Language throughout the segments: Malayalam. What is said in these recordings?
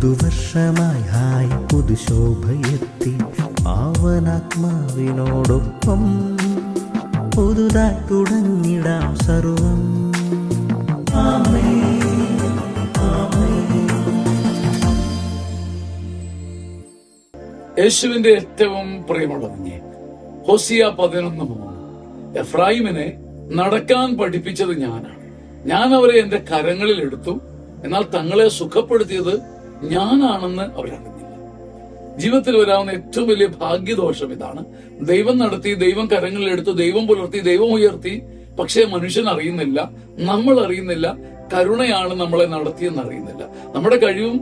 പുതുവർഷമായി ഹായ് പുതുശോഭയെത്തി പാവനാത്മാവിനോടൊപ്പം പുതുതായി തുടങ്ങിടാം സർവം. യേശുവിന്റെ ഏറ്റവും പ്രിയമുള്ളവനെ ഹോസിയ 11:3 എഫ്രായിമിനെ നടക്കാൻ പഠിപ്പിച്ചത് ഞാനാണ്, ഞാൻ അവരെ എന്റെ കരങ്ങളിൽ എടുത്തു, എന്നാൽ തങ്ങളെ സുഖപ്പെടുത്തിയത് ഞാനാണെന്ന് അവരറിഞ്ഞില്ല. ജീവിതത്തിൽ വരാവുന്ന ഏറ്റവും വലിയ ഭാഗ്യദോഷം ഇതാണ്. ദൈവം നടത്തി, ദൈവം കരങ്ങളിൽ എടുത്തു, ദൈവം പുലർത്തി, ദൈവം ഉയർത്തി, പക്ഷേ മനുഷ്യൻ അറിയുന്നില്ല, നമ്മൾ അറിയുന്നില്ല, കരുണയാണ് നമ്മളെ നടത്തിയെന്ന് അറിയുന്നില്ല. നമ്മുടെ കഴിവും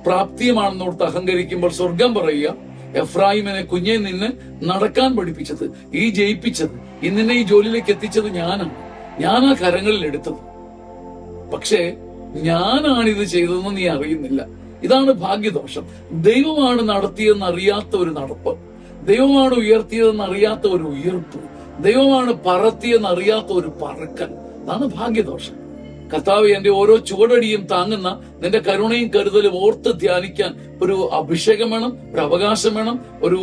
പ്രാപ്തിയുമാണെന്നോർത്ത് അഹങ്കരിക്കുമ്പോൾ സ്വർഗം പറയുക, എഫ്രായിമിനെ കുഞ്ഞെ നിന്നെ നടക്കാൻ പഠിപ്പിച്ചത്, ഈ ജയിപ്പിച്ചത്, ഇന്നിനെ ഈ ജോലിയിലേക്ക് എത്തിച്ചത് ഞാനാണ്, ഞാനാ കരങ്ങളിൽ എടുത്തത്, പക്ഷേ ഞാനാണിത് ചെയ്തതെന്ന് നീ അറിയുന്നില്ല. ഇതാണ് ഭാഗ്യദോഷം. ദൈവമാണ് നടത്തിയെന്ന് അറിയാത്ത ഒരു നടപ്പ്, ദൈവമാണ് ഉയർത്തിയതെന്ന് അറിയാത്ത ഒരു ഉയർപ്പ്, ദൈവമാണ് പറത്തിയെന്ന് അറിയാത്ത ഒരു പറക്കൽ, അതാണ് ഭാഗ്യദോഷം. കർത്താവ് എന്റെ ഓരോ ചുവടടിയും താങ്ങുന്ന നിന്റെ കരുണയും കരുതലും ഓർത്ത് ധ്യാനിക്കാൻ ഒരു അഭിഷേകം വേണം, ഒരു അവകാശം വേണം, ഒരു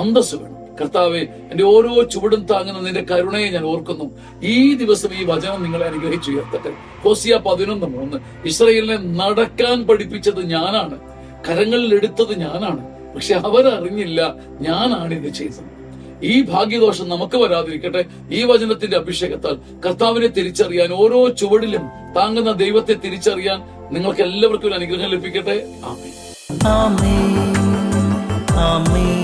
അന്തസ് വേണം. കർത്താവെ, എന്റെ ഓരോ ചുവടും താങ്ങുന്ന നിന്റെ കരുണയെ ഞാൻ ഓർക്കുന്നു. ഈ ദിവസം ഈ വചനം നിങ്ങളെ അനുഗ്രഹിച്ചുയർത്തട്ടെ. ഹോസിയ 11:3 ഇസ്രായേലിനെ നടക്കാൻ പഠിപ്പിച്ചത് ഞാനാണ്, കരങ്ങളിൽ എടുത്തത് ഞാനാണ്, പക്ഷെ അവരറിഞ്ഞില്ല ഞാനാണ് ഇത് ചെയ്തത്. ഈ ഭാഗ്യദോഷം നമുക്ക് വരാതിരിക്കട്ടെ. ഈ വചനത്തിന്റെ അഭിഷേകത്താൽ കർത്താവിനെ തിരിച്ചറിയാൻ, ഓരോ ചുവടിലും താങ്ങുന്ന ദൈവത്തെ തിരിച്ചറിയാൻ നിങ്ങൾക്ക് എല്ലാവർക്കും ഒരു അനുഗ്രഹം ലഭിക്കട്ടെ. ആമേൻ. ആമേൻ. ആമേൻ.